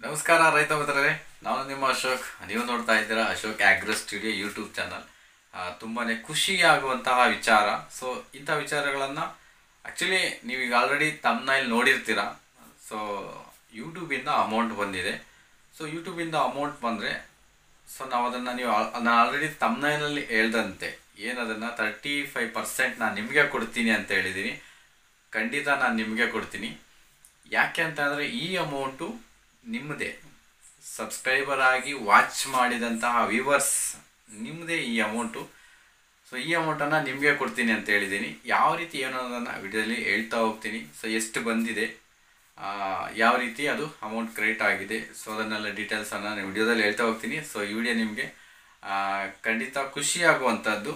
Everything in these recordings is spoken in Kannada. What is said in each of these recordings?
ನಮಸ್ಕಾರ ರೈತ ಮಿತ್ರರೇ, ನಾನು ನಿಮ್ಮ ಅಶೋಕ್. ನೀವು ನೋಡ್ತಾ ಇದ್ದೀರಾ Ashok agro studio YouTube channel. ತುಂಬಾ ಖುಷಿಯಾಗುವಂತಹ ವಿಚಾರ. ಸೊ ಇಂಥ ವಿಚಾರಗಳನ್ನು ಆ್ಯಕ್ಚುಲಿ ನೀವೀಗ ಆಲ್ರೆಡಿ ತಮ್ನೈಲ್ ನೋಡಿರ್ತೀರ. ಸೊ ಯೂಟ್ಯೂಬಿಂದ ಅಮೌಂಟ್ ಬಂದಿದೆ. ಸೊ ಯೂಟ್ಯೂಬಿಂದ ಅಮೌಂಟ್ ಬಂದರೆ ಸೊ ನಾವು ಅದನ್ನು ನಾನು ಆಲ್ರೆಡಿ ತಮ್ನೈಲಲ್ಲಿ ಹೇಳ್ದಂತೆ ಏನದನ್ನು 35% ನಾನು ನಿಮಗೆ ಕೊಡ್ತೀನಿ ಅಂತ ಹೇಳಿದ್ದೀನಿ. ಖಂಡಿತ ನಾನು ನಿಮಗೆ ಕೊಡ್ತೀನಿ. ಯಾಕೆ ಅಂತಂದರೆ ಈ ಅಮೌಂಟು ನಿಮ್ಮದೇ, ಸಬ್ಸ್ಕ್ರೈಬರ್ ಆಗಿ ವಾಚ್ ಮಾಡಿದಂತಹ ವ್ಯೂವರ್ಸ್ ನಿಮ್ಮದೇ ಈ ಅಮೌಂಟು. ಸೊ ಈ ಅಮೌಂಟನ್ನು ನಿಮಗೆ ಕೊಡ್ತೀನಿ ಅಂತ ಹೇಳಿದ್ದೀನಿ. ಯಾವ ರೀತಿ ಏನು ಅನ್ನೋದನ್ನು ವಿಡಿಯೋದಲ್ಲಿ ಹೇಳ್ತಾ ಹೋಗ್ತೀನಿ. ಸೊ ಎಷ್ಟು ಬಂದಿದೆ, ಯಾವ ರೀತಿ ಅದು ಅಮೌಂಟ್ ಕ್ರೆಡಿಟ್ ಆಗಿದೆ, ಸೊ ಅದನ್ನೆಲ್ಲ ಡೀಟೇಲ್ಸನ್ನು ನಾನು ವಿಡಿಯೋದಲ್ಲಿ ಹೇಳ್ತಾ ಹೋಗ್ತೀನಿ. ಸೊ ಈ ವಿಡಿಯೋ ನಿಮಗೆ ಖಂಡಿತ ಖುಷಿಯಾಗುವಂಥದ್ದು.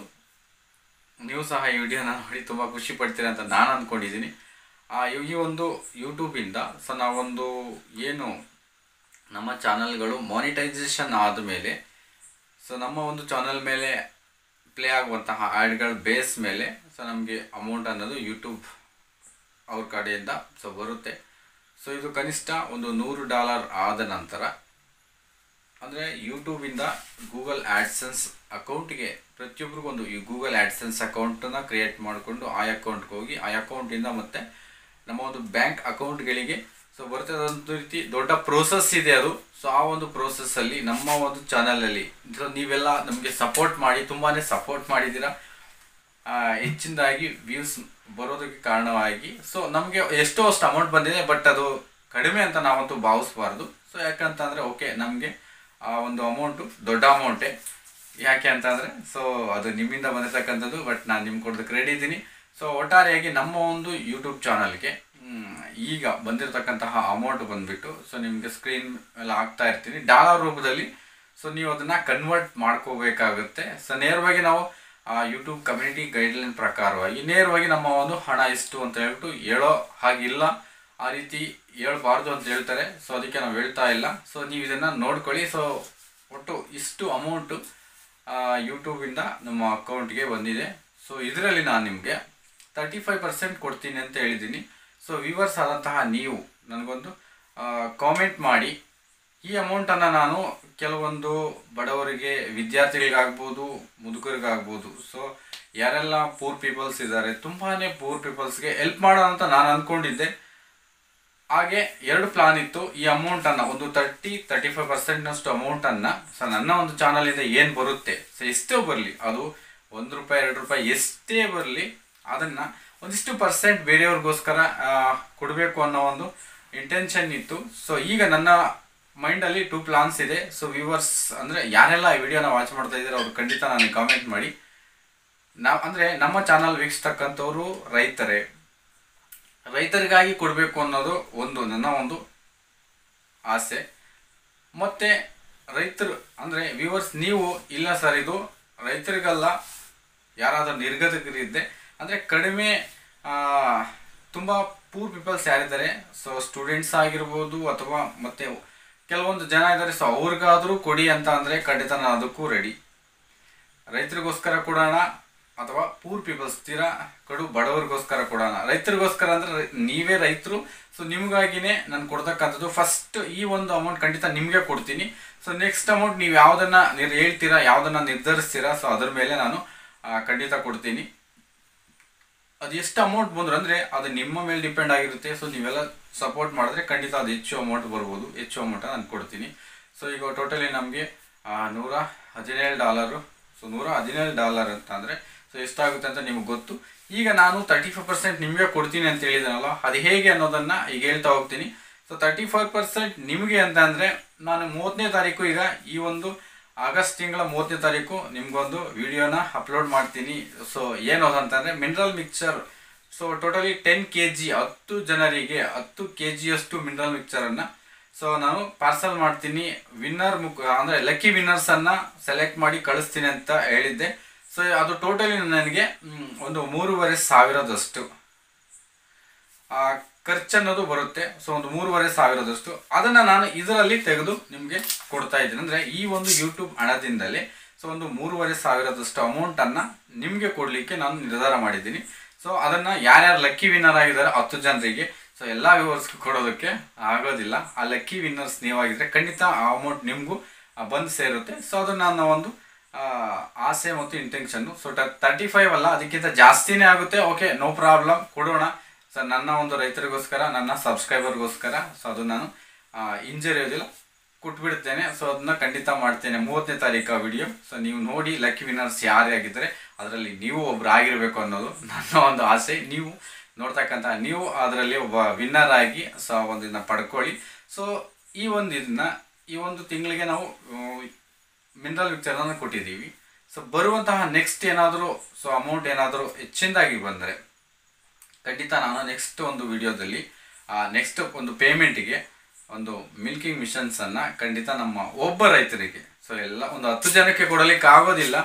ನೀವು ಸಹ ಈ ವಿಡಿಯೋನ ನೋಡಿ ತುಂಬ ಖುಷಿ ಪಡ್ತೀರ ಅಂತ ನಾನು ಅಂದ್ಕೊಂಡಿದ್ದೀನಿ. ಈ ಒಂದು ಯೂಟ್ಯೂಬಿಂದ ಸೊ ನಾವೊಂದು ಏನು ನಮ್ಮ ಚಾನಲ್ಗಳು ಮಾನಿಟೈಸೇಷನ್ ಆದಮೇಲೆ ಸೊ ನಮ್ಮ ಒಂದು ಚಾನಲ್ ಮೇಲೆ ಪ್ಲೇ ಆಗುವಂತಹ ಆ್ಯಡ್ಗಳ ಬೇಸ್ ಮೇಲೆ ಸೊ ನಮಗೆ ಅಮೌಂಟ್ ಅನ್ನೋದು ಯೂಟ್ಯೂಬ್ ಅವ್ರ ಕಡೆಯಿಂದ ಸೊ ಬರುತ್ತೆ. ಸೊ ಇದು ಕನಿಷ್ಠ ಒಂದು $100 ಆದ ನಂತರ, ಅಂದರೆ ಯೂಟ್ಯೂಬಿಂದ ಗೂಗಲ್ ಆ್ಯಡ್ಸೆನ್ಸ್ ಅಕೌಂಟಿಗೆ ಪ್ರತಿಯೊಬ್ಬರಿಗೂ ಒಂದು ಈ ಗೂಗಲ್ ಆ್ಯಡ್ಸೆನ್ಸ್ ಅಕೌಂಟನ್ನು ಕ್ರಿಯೇಟ್ ಮಾಡಿಕೊಂಡು ಆ ಅಕೌಂಟ್ಗೆ ಹೋಗಿ ಆ ಅಕೌಂಟಿಂದ ಮತ್ತು ನಮ್ಮ ಒಂದು ಬ್ಯಾಂಕ್ ಅಕೌಂಟ್ಗಳಿಗೆ ಸೊ ಬರುತ್ತೆ. ಅದೊಂದು ರೀತಿ ದೊಡ್ಡ ಪ್ರೋಸೆಸ್ ಇದೆ ಅದು. ಸೊ ಆ ಒಂದು ಪ್ರೋಸೆಸ್ಸಲ್ಲಿ ನಮ್ಮ ಒಂದು ಚಾನಲಲ್ಲಿ ಸೊ ನೀವೆಲ್ಲ ನಮಗೆ ಸಪೋರ್ಟ್ ಮಾಡಿ, ತುಂಬಾ ಸಪೋರ್ಟ್ ಮಾಡಿದ್ದೀರಾ. ಹೆಚ್ಚಿನದಾಗಿ ವ್ಯೂಸ್ ಬರೋದಕ್ಕೆ ಕಾರಣವಾಗಿ ಸೊ ನಮಗೆ ಎಷ್ಟೋ ಅಷ್ಟು ಅಮೌಂಟ್ ಬಂದಿದೆ. ಬಟ್ ಅದು ಕಡಿಮೆ ಅಂತ ನಾವಂತೂ ಭಾವಿಸ್ಬಾರ್ದು. ಸೊ ಯಾಕಂತಂದರೆ ಓಕೆ, ನಮಗೆ ಆ ಒಂದು ಅಮೌಂಟು ದೊಡ್ಡ ಅಮೌಂಟೇ. ಯಾಕೆ ಅಂತಂದರೆ ಸೊ ಅದು ನಿಮ್ಮಿಂದ ಬಂದಿರ್ತಕ್ಕಂಥದ್ದು. ಬಟ್ ನಾನು ನಿಮ್ಗೆ ಕೊಡೋದಕ್ಕೆ ರೆಡಿ ಇದ್ದೀನಿ. ಸೊ ಒಟ್ಟಾರೆಯಾಗಿ ನಮ್ಮ ಒಂದು ಯೂಟ್ಯೂಬ್ ಚಾನಲ್ಗೆ ಈಗ ಬಂದಿರತಕ್ಕಂತಹ ಅಮೌಂಟ್ ಬಂದುಬಿಟ್ಟು ಸೊ ನಿಮಗೆ ಸ್ಕ್ರೀನ್ ಎಲ್ಲ ಹಾಕ್ತಾ ಇರ್ತೀನಿ ಡಾಲರ್ ರೂಪದಲ್ಲಿ. ಸೊ ನೀವು ಅದನ್ನು ಕನ್ವರ್ಟ್ ಮಾಡ್ಕೋಬೇಕಾಗುತ್ತೆ. ಸೊ ನೇರವಾಗಿ ನಾವು ಯೂಟ್ಯೂಬ್ ಕಮ್ಯುನಿಟಿ ಗೈಡ್ಲೈನ್ ಪ್ರಕಾರವಾಗಿ ನೇರವಾಗಿ ನಮ್ಮ ಒಂದು ಹಣ ಎಷ್ಟು ಅಂತ ಹೇಳ್ಬಿಟ್ಟು ಹೇಳೋ ಹಾಗಿಲ್ಲ. ಆ ರೀತಿ ಹೇಳ್ಬಾರ್ದು ಅಂತ ಹೇಳ್ತಾರೆ. ಸೊ ಅದಕ್ಕೆ ನಾವು ಹೇಳ್ತಾ ಇಲ್ಲ. ಸೊ ನೀವು ಇದನ್ನು ನೋಡ್ಕೊಳ್ಳಿ. ಸೊ ಒಟ್ಟು ಇಷ್ಟು ಅಮೌಂಟು ಯೂಟ್ಯೂಬಿಂದ ನಮ್ಮ ಅಕೌಂಟ್ಗೆ ಬಂದಿದೆ. ಸೊ ಇದರಲ್ಲಿ ನಾನು ನಿಮಗೆ 35% ಕೊಡ್ತೀನಿ ಅಂತ ಹೇಳಿದ್ದೀನಿ. ಸೊ ವ್ಯೂವರ್ಸ್ ಆದಂತಹ ನೀವು ನನಗೊಂದು ಕಾಮೆಂಟ್ ಮಾಡಿ, ಈ ಅಮೌಂಟನ್ನು ನಾನು ಕೆಲವೊಂದು ಬಡವರಿಗೆ, ವಿದ್ಯಾರ್ಥಿಗಳಿಗಾಗ್ಬೋದು, ಮುದುಕರಿಗಾಗ್ಬೋದು, ಸೊ ಯಾರೆಲ್ಲ ಪೂರ್ ಪೀಪಲ್ಸ್ ಇದ್ದಾರೆ, ತುಂಬಾ ಪೂರ್ ಪೀಪಲ್ಸ್ಗೆ ಹೆಲ್ಪ್ ಮಾಡೋಣ ಅಂತ ನಾನು ಅಂದ್ಕೊಂಡಿದ್ದೆ. ಹಾಗೆ 2 ಪ್ಲಾನ್ ಇತ್ತು. ಈ ಅಮೌಂಟನ್ನು ಒಂದು 35% ಅಮೌಂಟನ್ನು ಸೊ ನನ್ನ ಒಂದು ಚಾನಲಿಂದ ಏನು ಬರುತ್ತೆ, ಸೊ ಎಷ್ಟೋ ಬರಲಿ, ಅದು ₹1 ₹2 ಎಷ್ಟೇ ಬರಲಿ, ಅದನ್ನು ಒಂದಿಷ್ಟು ಪರ್ಸೆಂಟ್ ಬೇರೆಯವ್ರಿಗೋಸ್ಕರ ಕೊಡಬೇಕು ಅನ್ನೋ ಒಂದು ಇಂಟೆನ್ಷನ್ ಇತ್ತು. ಸೊ ಈಗ ನನ್ನ ಮೈಂಡಲ್ಲಿ 2 ಪ್ಲಾನ್ಸ್ ಇದೆ. ಸೊ ವ್ಯೂವರ್ಸ್ ಅಂದರೆ ಯಾರೆಲ್ಲ ಈ ವಿಡಿಯೋನ ವಾಚ್ ಮಾಡ್ತಾ ಇದ್ದಾರೆ ಅವರು ಖಂಡಿತ ನನಗೆ ಕಾಮೆಂಟ್ ಮಾಡಿ. ಅಂದರೆ ನಮ್ಮ ಚಾನಲ್ ವೀಕ್ಷಿಸ್ತಕ್ಕಂಥವ್ರು ರೈತರಿಗಾಗಿ ಕೊಡಬೇಕು ಅನ್ನೋದು ನನ್ನ ಒಂದು ಆಸೆ. ಮತ್ತು ರೈತರು ಅಂದರೆ ವ್ಯೂವರ್ಸ್ ನೀವು ಇಲ್ಲ ಸರ್ ಇದು ರೈತರಿಗಲ್ಲ, ಯಾರಾದರೂ ನಿರ್ಗತಿಕರಿದ್ದೆ ಅಂದರೆ ಕಡಿಮೆ ತುಂಬ ಪೂರ್ ಪೀಪಲ್ಸ್ ಯಾರಿದ್ದಾರೆ, ಸೊ ಸ್ಟೂಡೆಂಟ್ಸ್ ಆಗಿರ್ಬೋದು ಅಥವಾ ಮತ್ತು ಕೆಲವೊಂದು ಜನ ಇದ್ದಾರೆ, ಸೊ ಅವ್ರಿಗಾದರೂ ಕೊಡಿ ಅಂತ ಅಂದರೆ ಖಂಡಿತ ನಾನು ಅದಕ್ಕೂ ರೆಡಿ. ರೈತರಿಗೋಸ್ಕರ ಕೊಡೋಣ ಅಥವಾ ಪೂರ್ ಪೀಪಲ್ಸ್ ಕಡು ಬಡವರಿಗೋಸ್ಕರ ಕೊಡೋಣ. ರೈತರಿಗೋಸ್ಕರ ಅಂದರೆ ನೀವೇ ರೈತರು, ಸೊ ನಿಮಗಾಗಿಯೇ ನಾನು ಕೊಡ್ತಕ್ಕಂಥದ್ದು. ಫಸ್ಟ್ ಈ ಒಂದು ಅಮೌಂಟ್ ಖಂಡಿತ ನಿಮಗೆ ಕೊಡ್ತೀನಿ. ಸೊ ನೆಕ್ಸ್ಟ್ ಅಮೌಂಟ್ ನೀವು ಯಾವುದನ್ನು ಹೇಳ್ತೀರಾ, ಯಾವುದನ್ನು ನಿರ್ಧರಿಸ್ತೀರಾ, ಸೊ ಅದ್ರ ಮೇಲೆ ನಾನು ಖಂಡಿತ ಕೊಡ್ತೀನಿ. ಅದು ಎಷ್ಟು ಅಮೌಂಟ್ ಬಂದರು ಅಂದರೆ ಅದು ನಿಮ್ಮ ಮೇಲೆ ಡಿಪೆಂಡ್ ಆಗಿರುತ್ತೆ. ಸೊ ನೀವೆಲ್ಲ ಸಪೋರ್ಟ್ ಮಾಡಿದ್ರೆ ಖಂಡಿತ ಅದು ಹೆಚ್ಚು ಅಮೌಂಟ್ ಬರ್ಬೋದು. ಹೆಚ್ಚು ಅಮೌಂಟನ್ನು ನಾನು ಕೊಡ್ತೀನಿ. ಸೊ ಈಗ ಟೋಟಲಿ ನಮಗೆ $117. ಸೊ $117 ಅಂತ ಅಂದರೆ ಸೊ ಎಷ್ಟಾಗುತ್ತೆ ಅಂತ ನಿಮಗೆ ಗೊತ್ತು. ಈಗ ನಾನು 35% ನಿಮಗೆ ಕೊಡ್ತೀನಿ ಅಂತ ಹೇಳಿದನಲ್ಲ, ಅದು ಹೇಗೆ ಅನ್ನೋದನ್ನು ಈಗ ಹೇಳ್ತಾ ಹೋಗ್ತೀನಿ. ಸೊ 35% ನಿಮಗೆ ಅಂತ ಅಂದರೆ ನಾನು 30ನೇ ತಾರೀಕು, ಈಗ ಈ ಒಂದು ಆಗಸ್ಟ್ ತಿಂಗಳ 30ನೇ ತಾರೀಕು ನಿಮಗೊಂದು ವಿಡಿಯೋನ ಅಪ್ಲೋಡ್ ಮಾಡ್ತೀನಿ. ಸೊ ಏನು ಅಂತಂದರೆ mineral mixture. So totally 10 kg 10 ಜನರಿಗೆ 10 kgಯಷ್ಟು ಮಿನರಲ್ ಮಿಕ್ಚರನ್ನು ಸೊ ನಾನು ಪಾರ್ಸಲ್ ಮಾಡ್ತೀನಿ. ಅಂದರೆ ಲಕ್ಕಿ ವಿನ್ನರ್ಸನ್ನು ಸೆಲೆಕ್ಟ್ ಮಾಡಿ ಕಳಿಸ್ತೀನಿ ಅಂತ ಹೇಳಿದ್ದೆ. ಸೊ ಅದು ಟೋಟಲಿ ನನಗೆ ಒಂದು 3500 ಖರ್ಚನ್ನೋದು ಬರುತ್ತೆ. ಸೊ ಒಂದು 3500 ಅದನ್ನು ನಾನು ಇದರಲ್ಲಿ ತೆಗೆದು ನಿಮಗೆ ಕೊಡ್ತಾ ಇದ್ದೀನಿ. ಅಂದರೆ ಈ ಒಂದು ಯೂಟ್ಯೂಬ್ ಹಣದಿಂದಲೇ ಸೊ ಒಂದು 3500 ಅಮೌಂಟನ್ನು ನಿಮಗೆ ಕೊಡಲಿಕ್ಕೆ ನಾನು ನಿರ್ಧಾರ ಮಾಡಿದ್ದೀನಿ. ಸೊ ಅದನ್ನು ಯಾರ್ಯಾರು ಲಕ್ಕಿ ವಿನ್ನರ್ ಆಗಿದ್ದಾರೆ 10 ಜನರಿಗೆ ಸೊ ಎಲ್ಲ ವ್ಯೂವರ್ಸ್ಗೂ ಕೊಡೋದಕ್ಕೆ ಆಗೋದಿಲ್ಲ. ಆ ಲಕ್ಕಿ ವಿನ್ನರ್ಸ್ ನೀವಾಗಿದ್ದರೆ ಖಂಡಿತ ಆ ಅಮೌಂಟ್ ನಿಮಗೂ ಬಂದು ಸೇರುತ್ತೆ. ಸೊ ಅದು ನನ್ನ ಒಂದು ಆಸೆ ಮತ್ತು ಇಂಟೆನ್ಷನ್ನು. ಸೊ 35 ಅಲ್ಲ, ಅದಕ್ಕಿಂತ ಜಾಸ್ತಿನೇ ಆಗುತ್ತೆ. ಓಕೆ, ನೋ ಪ್ರಾಬ್ಲಮ್, ಕೊಡೋಣ. ಸೊ ನನ್ನ ಒಂದು ರೈತರಿಗೋಸ್ಕರ, ನನ್ನ ಸಬ್ಸ್ಕ್ರೈಬರ್ಗೋಸ್ಕರ. ಸೊ ಅದು ನಾನು ಹಿಂಜರಿಯೋದಿಲ್ಲ, ಕೊಟ್ಬಿಡ್ತೇನೆ. ಸೊ ಅದನ್ನ ಖಂಡಿತ ಮಾಡ್ತೇನೆ. 30ನೇ ತಾರೀಕು ವಿಡಿಯೋ. ಸೊ ನೀವು ನೋಡಿ ಲಕ್ಕಿ ವಿನ್ನರ್ಸ್ ಯಾರೇ ಆಗಿದ್ದರೆ ಅದರಲ್ಲಿ ನೀವು ಒಬ್ರು ಆಗಿರಬೇಕು ಅನ್ನೋದು ನನ್ನ ಒಂದು ಆಸೆ. ನೀವು ನೋಡ್ತಕ್ಕಂಥ ನೀವು ಅದರಲ್ಲಿ ಒಬ್ಬ ವಿನ್ನರ್ ಆಗಿ ಸೊ ಒಂದನ್ನು ಪಡ್ಕೊಳ್ಳಿ. ಸೊ ಈ ಒಂದು ತಿಂಗಳಿಗೆ ನಾವು ಮಿನರಲ್ ವಿಚಾರನ ಕೊಟ್ಟಿದ್ದೀವಿ. ಸೊ ಬರುವಂತಹ ನೆಕ್ಸ್ಟ್ ಏನಾದರೂ ಸೊ ಅಮೌಂಟ್ ಏನಾದರೂ ಹೆಚ್ಚಿನದಾಗಿ ಬಂದರೆ ಖಂಡಿತ ನಾನು ನೆಕ್ಸ್ಟ್ ಒಂದು ವಿಡಿಯೋದಲ್ಲಿ ನೆಕ್ಸ್ಟ್ ಒಂದು ಪೇಮೆಂಟಿಗೆ ಒಂದು ಮಿಲ್ಕಿಂಗ್ ಮಿಷನ್ಸನ್ನು ಖಂಡಿತ ನಮ್ಮ ಒಬ್ಬ ರೈತರಿಗೆ, ಸೊ ಎಲ್ಲ ಒಂದು 10 ಜನಕ್ಕೆ ಕೊಡಲಿಕ್ಕೆ ಆಗೋದಿಲ್ಲ.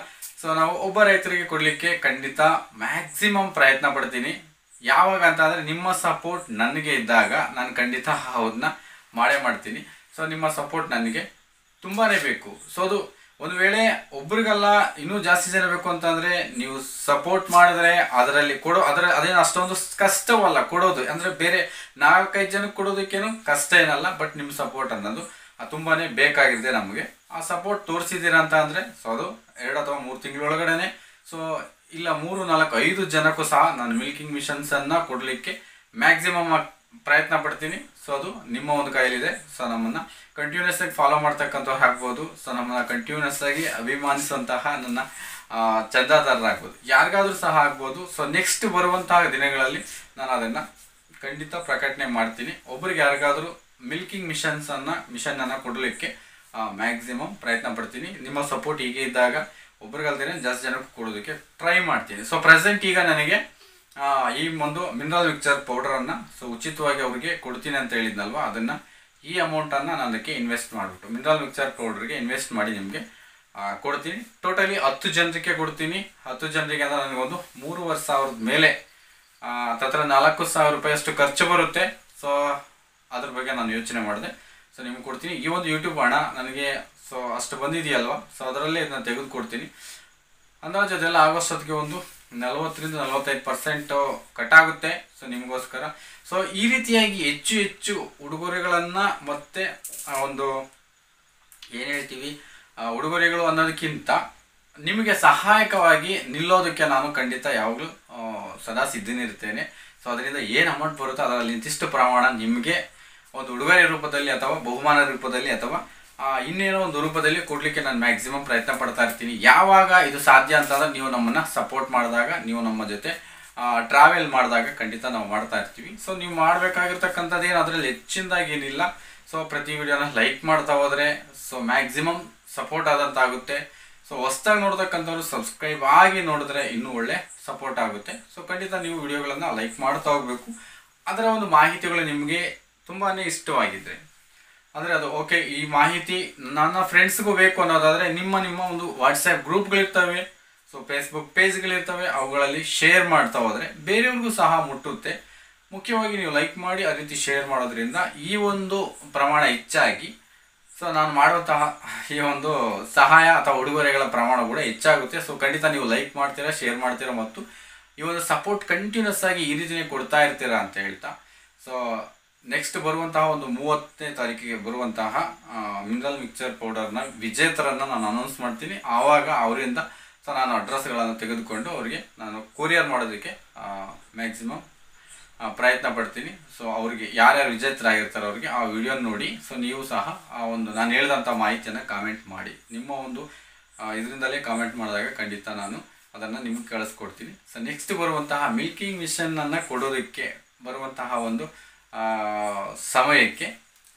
ಸೊ ನಾವು ಒಬ್ಬ ರೈತರಿಗೆ ಕೊಡಲಿಕ್ಕೆ ಖಂಡಿತ ಮ್ಯಾಕ್ಸಿಮಮ್ ಪ್ರಯತ್ನ ಪಡ್ತೀನಿ. ಯಾವಾಗ ಅಂತ ಅಂದರೆ ನಿಮ್ಮ ಸಪೋರ್ಟ್ ನನಗೆ ಇದ್ದಾಗ ನಾನು ಖಂಡಿತ ಅದನ್ನ ಮಾಡೇ ಮಾಡ್ತೀನಿ. ಸೊ ನಿಮ್ಮ ಸಪೋರ್ಟ್ ನನಗೆ ತುಂಬಾ ಬೇಕು. ಸೊ ಅದು ಒಂದು ವೇಳೆ ಒಬ್ರಿಗಲ್ಲ ಇನ್ನೂ ಜಾಸ್ತಿ ಜನ ಬೇಕು ಅಂತಂದರೆ ನೀವು ಸಪೋರ್ಟ್ ಮಾಡಿದ್ರೆ ಅದರಲ್ಲಿ ಅದೇನು ಅಷ್ಟೊಂದು ಕಷ್ಟವಲ್ಲ ಕೊಡೋದು. ಅಂದರೆ ಬೇರೆ 4-5 ಜನಕ್ಕೆ ಕೊಡೋದಕ್ಕೇನು ಕಷ್ಟ ಏನಲ್ಲ. ಬಟ್ ನಿಮ್ಮ ಸಪೋರ್ಟ್ ಅನ್ನೋದು ತುಂಬಾ ಬೇಕಾಗಿದೆ ನಮಗೆ. ಆ ಸಪೋರ್ಟ್ ತೋರಿಸಿದ್ದೀರಾ ಅಂತ ಅಂದರೆ ಸೊ ಅದು 2 ಅಥವಾ 3 ತಿಂಗಳೊಳಗಡೆ, ಸೊ ಇಲ್ಲ 3, 4, 5 ಜನಕ್ಕೂ ಸಹ ನಾನು ಮಿಲ್ಕಿಂಗ್ ಮಿಷನ್ಸನ್ನು ಕೊಡಲಿಕ್ಕೆ ಮ್ಯಾಕ್ಸಿಮಮ್ ಪ್ರಯತ್ನ ಪಡ್ತೀನಿ. ಸೊ ಅದು ನಿಮ್ಮ ಒಂದು ಕೈಯಲ್ಲಿದೆ. ಸೊ ನಮ್ಮನ್ನು ಕಂಟಿನ್ಯೂಸ್ ಆಗಿ ಫಾಲೋ ಮಾಡ್ತಕ್ಕಂಥವ್ರು ಆಗ್ಬೋದು. ಸೊ ನಮ್ಮನ್ನು ಕಂಟಿನ್ಯೂಸ್ ಆಗಿ ಅಭಿಮಾನಿಸುವಂತಹ ನನ್ನ ಚಂದಾದಾರರಾಗ್ಬೋದು, ಯಾರಿಗಾದ್ರೂ ಸಹ ಆಗ್ಬೋದು. ಸೊ ನೆಕ್ಸ್ಟ್ ಬರುವಂತಹ ದಿನಗಳಲ್ಲಿ ನಾನು ಅದನ್ನು ಖಂಡಿತ ಪ್ರಕಟಣೆ ಮಾಡ್ತೀನಿ. ಒಬ್ಬರಿಗೆ ಯಾರಿಗಾದರೂ ಮಿಲ್ಕಿಂಗ್ ಮಿಷನನ್ನು ಕೊಡಲಿಕ್ಕೆ ಮ್ಯಾಕ್ಸಿಮಮ್ ಪ್ರಯತ್ನ ಪಡ್ತೀನಿ. ನಿಮ್ಮ ಸಪೋರ್ಟ್ ಹೀಗೆ ಇದ್ದಾಗ ಒಬ್ರಿಗಲ್ದೇ ಜಾಸ್ತಿ ಜನಕ್ಕೆ ಕೊಡೋದಕ್ಕೆ ಟ್ರೈ ಮಾಡ್ತೀನಿ. ಸೊ ಪ್ರೆಸೆಂಟ್ ಈಗ ನನಗೆ ಈ ಒಂದು ಮಿನರಲ್ ಮಿಕ್ಚರ್ ಪೌಡರನ್ನು ಸೊ ಉಚಿತವಾಗಿ ಅವ್ರಿಗೆ ಕೊಡ್ತೀನಿ ಅಂತ ಹೇಳಿದ್ನಲ್ವ, ಅದನ್ನು ಈ ಅಮೌಂಟನ್ನು ನಾನು ಅದಕ್ಕೆ ಇನ್ವೆಸ್ಟ್ ಮಾಡಿಬಿಟ್ಟು ಮಿನರಲ್ ಮಿಕ್ಚರ್ ಪೌಡ್ರಿಗೆ ಇನ್ವೆಸ್ಟ್ ಮಾಡಿ ನಿಮಗೆ ಕೊಡ್ತೀನಿ. ಟೋಟಲಿ 10 ಜನರಿಗೆ ಕೊಡ್ತೀನಿ. 10 ಜನರಿಗೆ ಅಂದರೆ ನನಗೊಂದು 3,500 ಮೇಲೆ ಹತ್ತಿರ 4,000 ರೂಪಾಯಿ ಅಷ್ಟು ಖರ್ಚು ಬರುತ್ತೆ. ಸೊ ಅದ್ರ ಬಗ್ಗೆ ನಾನು ಯೋಚನೆ ಮಾಡಿದೆ. ಸೊ ನಿಮ್ಗೆ ಕೊಡ್ತೀನಿ. ಈ ಒಂದು ಯೂಟ್ಯೂಬ್ ಹಣ ನನಗೆ ಸೊ ಅಷ್ಟು ಬಂದಿದೆಯಲ್ವ, ಸೊ ಅದರಲ್ಲೇ ಇದನ್ನು ತೆಗೆದುಕೊಡ್ತೀನಿ. ಅಂದಾಜು ಅದೆಲ್ಲ ಆಗೋಷ್ಟೊತ್ತಿಗೆ ಒಂದು 40-45% ಕಟ್ಟಾಗುತ್ತೆ. ಸೊ ನಿಮಗೋಸ್ಕರ ಸೊ ಈ ರೀತಿಯಾಗಿ ಹೆಚ್ಚು ಉಡುಗೊರೆಗಳನ್ನು ಮತ್ತು ಒಂದು ಏನು ಹೇಳ್ತೀವಿ ಉಡುಗೊರೆಗಳು ಅನ್ನೋದಕ್ಕಿಂತ ನಿಮಗೆ ಸಹಾಯಕವಾಗಿ ನಿಲ್ಲೋದಕ್ಕೆ ನಾನು ಖಂಡಿತ ಯಾವಾಗಲೂ ಸದಾ ಸಿದ್ಧನಿರ್ತೇನೆ. ಸೊ ಅದರಿಂದ ಏನು ಅಮೌಂಟ್ ಬರುತ್ತೋ ಅದರಲ್ಲಿ ಇಂತಿಷ್ಟು ಪ್ರಮಾಣ ನಿಮಗೆ ಒಂದು ಉಡುಗೊರೆ ರೂಪದಲ್ಲಿ ಅಥವಾ ಬಹುಮಾನ ರೂಪದಲ್ಲಿ ಅಥವಾ ಇನ್ನೇನೋ ಒಂದು ರೂಪದಲ್ಲಿ ಕೊಡಲಿಕ್ಕೆ ನಾನು ಮ್ಯಾಕ್ಸಿಮಮ್ ಪ್ರಯತ್ನ ಪಡ್ತಾ ಇರ್ತೀನಿ. ಯಾವಾಗ ಇದು ಸಾಧ್ಯ ಅಂತಂದರೆ ನೀವು ನಮ್ಮನ್ನು ಸಪೋರ್ಟ್ ಮಾಡಿದಾಗ, ನೀವು ನಮ್ಮ ಜೊತೆ ಟ್ರಾವೆಲ್ ಮಾಡಿದಾಗ ಖಂಡಿತ ನಾವು ಮಾಡ್ತಾ ಇರ್ತೀವಿ. ಸೊ ನೀವು ಮಾಡಬೇಕಾಗಿರ್ತಕ್ಕಂಥದ್ದು ಏನು ಅದರಲ್ಲಿ ಹೆಚ್ಚಿನದಾಗಿ ಏನಿಲ್ಲ. ಸೊ ಪ್ರತಿ ವಿಡಿಯೋನ ಲೈಕ್ ಮಾಡ್ತಾ ಹೋದರೆ ಸೊ ಮ್ಯಾಕ್ಸಿಮಮ್ ಸಪೋರ್ಟ್ ಆದಂತಾಗುತ್ತೆ. ಸೊ ಹೊಸ್ದಾಗಿ ನೋಡ್ತಕ್ಕಂಥವ್ರು ಸಬ್ಸ್ಕ್ರೈಬ್ ಆಗಿ ನೋಡಿದ್ರೆ ಇನ್ನೂ ಒಳ್ಳೆ ಸಪೋರ್ಟ್ ಆಗುತ್ತೆ. ಸೊ ಖಂಡಿತ ನೀವು ವಿಡಿಯೋಗಳನ್ನು ಲೈಕ್ ಮಾಡ್ತಾ ಹೋಗಬೇಕು. ಅದರ ಒಂದು ಮಾಹಿತಿಗಳು ನಿಮಗೆ ತುಂಬಾ ಇಷ್ಟವಾಗಿದ್ದರೆ ಅಂದರೆ ಅದು ಓಕೆ, ಈ ಮಾಹಿತಿ ನನ್ನ ಫ್ರೆಂಡ್ಸ್ಗೂ ಬೇಕು ಅನ್ನೋದಾದರೆ ನಿಮ್ಮ ಒಂದು ವಾಟ್ಸಪ್ ಗ್ರೂಪ್ಗಳಿರ್ತವೆ, ಸೊ ಫೇಸ್ಬುಕ್ ಪೇಜ್ಗಳಿರ್ತವೆ, ಅವುಗಳಲ್ಲಿ ಶೇರ್ ಮಾಡ್ತಾ ಹೋದರೆ ಬೇರೆಯವ್ರಿಗೂ ಸಹ ಮುಟ್ಟುತ್ತೆ. ಮುಖ್ಯವಾಗಿ ನೀವು ಲೈಕ್ ಮಾಡಿ ಆ ರೀತಿ ಶೇರ್ ಮಾಡೋದ್ರಿಂದ ಈ ಒಂದು ಪ್ರಮಾಣ ಹೆಚ್ಚಾಗಿ ಸೊ ನಾನು ಮಾಡುವಂತಹ ಈ ಒಂದು ಸಹಾಯ ಅಥವಾ ಉಡುಗೊರೆಗಳ ಪ್ರಮಾಣ ಕೂಡ ಹೆಚ್ಚಾಗುತ್ತೆ. ಸೊ ಖಂಡಿತ ನೀವು ಲೈಕ್ ಮಾಡ್ತೀರಾ, ಶೇರ್ ಮಾಡ್ತೀರಾ ಮತ್ತು ಈ ಒಂದು ಸಪೋರ್ಟ್ ಕಂಟಿನ್ಯೂಸ್ ಆಗಿ ಈ ರೀತಿಯೇ ಕೊಡ್ತಾ ಇರ್ತೀರಾ ಅಂತ ಹೇಳ್ತಾ, ಸೊ ನೆಕ್ಸ್ಟ್ ಬರುವಂತಹ ಒಂದು 30ನೇ ತಾರೀಕಿಗೆ ಬರುವಂತಹ ಮಿನರಲ್ ಮಿಕ್ಚರ್ ಪೌಡರ್ನ ವಿಜೇತರನ್ನು ನಾನು ಅನೌನ್ಸ್ ಮಾಡ್ತೀನಿ. ಆವಾಗ ಅವರಿಂದ ಸೊ ನಾನು ಅಡ್ರೆಸ್ಗಳನ್ನು ತೆಗೆದುಕೊಂಡು ಅವರಿಗೆ ನಾನು ಕೊರಿಯರ್ ಮಾಡೋದಕ್ಕೆ ಮ್ಯಾಕ್ಸಿಮಮ್ ಪ್ರಯತ್ನ ಪಡ್ತೀನಿ. ಸೊ ಅವರಿಗೆ ಯಾರ್ಯಾರು ವಿಜೇತರಾಗಿರ್ತಾರೆ ಅವರಿಗೆ ಆ ವಿಡಿಯೋ ನೋಡಿ ಸೊ ನೀವು ಸಹ ಆ ಒಂದು ನಾನು ಹೇಳಿದಂಥ ಮಾಹಿತಿಯನ್ನು ಕಾಮೆಂಟ್ ಮಾಡಿ. ನಿಮ್ಮ ಒಂದು ಇದರಿಂದಲೇ ಕಾಮೆಂಟ್ ಮಾಡಿದಾಗ ಖಂಡಿತ ನಾನು ಅದನ್ನು ನಿಮ್ಗೆ ಕಳಿಸ್ಕೊಡ್ತೀನಿ. ಸೊ ನೆಕ್ಸ್ಟ್ ಬರುವಂತಹ ಮಿಲ್ಕಿಂಗ್ ಮಿಷನನ್ನು ಕೊಡೋದಕ್ಕೆ ಬರುವಂತಹ ಒಂದು ಸಮಯಕ್ಕೆ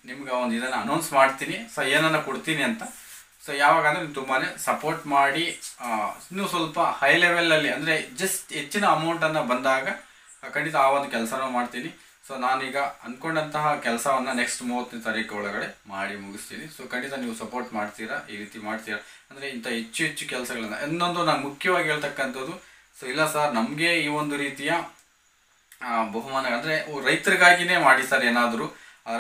ನಿಮ್ಗೆ ಒಂದು ಇದನ್ನು ಅನೌನ್ಸ್ ಮಾಡ್ತೀನಿ. ಸೊ ಏನನ್ನು ಕೊಡ್ತೀನಿ ಅಂತ. ಸೊ ಯಾವಾಗ ಅಂದರೆ ನೀವು ತುಂಬಾ ಸಪೋರ್ಟ್ ಮಾಡಿ ಇನ್ನೂ ಸ್ವಲ್ಪ ಹೈ ಲೆವೆಲಲ್ಲಿ ಅಂದರೆ ಜಸ್ಟ್ ಹೆಚ್ಚಿನ ಅಮೌಂಟನ್ನು ಬಂದಾಗ ಖಂಡಿತ ಆ ಒಂದು ಕೆಲಸನೂ ಮಾಡ್ತೀನಿ. ಸೊ ನಾನೀಗ ಅಂದ್ಕೊಂಡಂತಹ ಕೆಲಸವನ್ನು ನೆಕ್ಸ್ಟ್ 30ನೇ ತಾರೀಕು ಒಳಗಡೆ ಮಾಡಿ ಮುಗಿಸ್ತೀನಿ. ಸೊ ಖಂಡಿತ ನೀವು ಸಪೋರ್ಟ್ ಮಾಡ್ತೀರಾ, ಈ ರೀತಿ ಮಾಡ್ತೀರಾ ಅಂದರೆ ಇಂಥ ಹೆಚ್ಚು ಕೆಲಸಗಳನ್ನು. ಇನ್ನೊಂದು ನಾನು ಮುಖ್ಯವಾಗಿ ಹೇಳ್ತಕ್ಕಂಥದ್ದು, ಸೊ ಇಲ್ಲ ಸರ್ ನಮಗೆ ಈ ಒಂದು ರೀತಿಯ ಬಹುಮಾನ ಅಂದರೆ ರೈತರಿಗಾಗಿಯೇ ಮಾಡಿ ಸರ್, ಏನಾದರೂ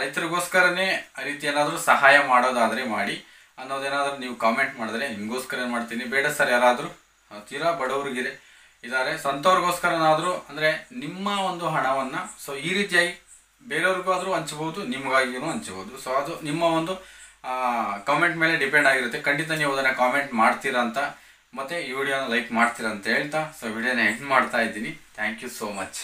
ರೈತರಿಗೋಸ್ಕರನೇ ಆ ರೀತಿ ಏನಾದರೂ ಸಹಾಯ ಮಾಡೋದಾದರೆ ಮಾಡಿ ಅನ್ನೋದೇನಾದರೂ ನೀವು ಕಾಮೆಂಟ್ ಮಾಡಿದ್ರೆ ನಿಮಗೋಸ್ಕರ ಮಾಡ್ತೀನಿ. ಬೇಡ ಸರ್ ಯಾರಾದರೂ ತೀರಾ ಬಡವರಿಗಿದೆ ಇದ್ದಾರೆ, ಸ್ವಂತವ್ರಿಗೋಸ್ಕರನಾದರೂ ಅಂದರೆ ನಿಮ್ಮ ಒಂದು ಹಣವನ್ನು ಸೊ ಈ ರೀತಿಯಾಗಿ ಬೇರೆಯವ್ರಿಗೂ ಆದರೂ ಹಂಚ್ಬೋದು, ನಿಮಗಾಗಿಯೂ ಹಂಚ್ಬೋದು. ಸೊ ಅದು ನಿಮ್ಮ ಒಂದು ಕಾಮೆಂಟ್ ಮೇಲೆ ಡಿಪೆಂಡ್ ಆಗಿರುತ್ತೆ. ಖಂಡಿತ ನೀವು ಅದನ್ನು ಕಾಮೆಂಟ್ ಮಾಡ್ತೀರಾ ಅಂತ, ಮತ್ತು ಈ ವಿಡಿಯೋನ ಲೈಕ್ ಮಾಡ್ತೀರಾ ಅಂತ ಹೇಳ್ತಾ ಸೊ ವಿಡಿಯೋನ ಎಂಡ್ ಮಾಡ್ತಾ ಇದ್ದೀನಿ. Thank you so much.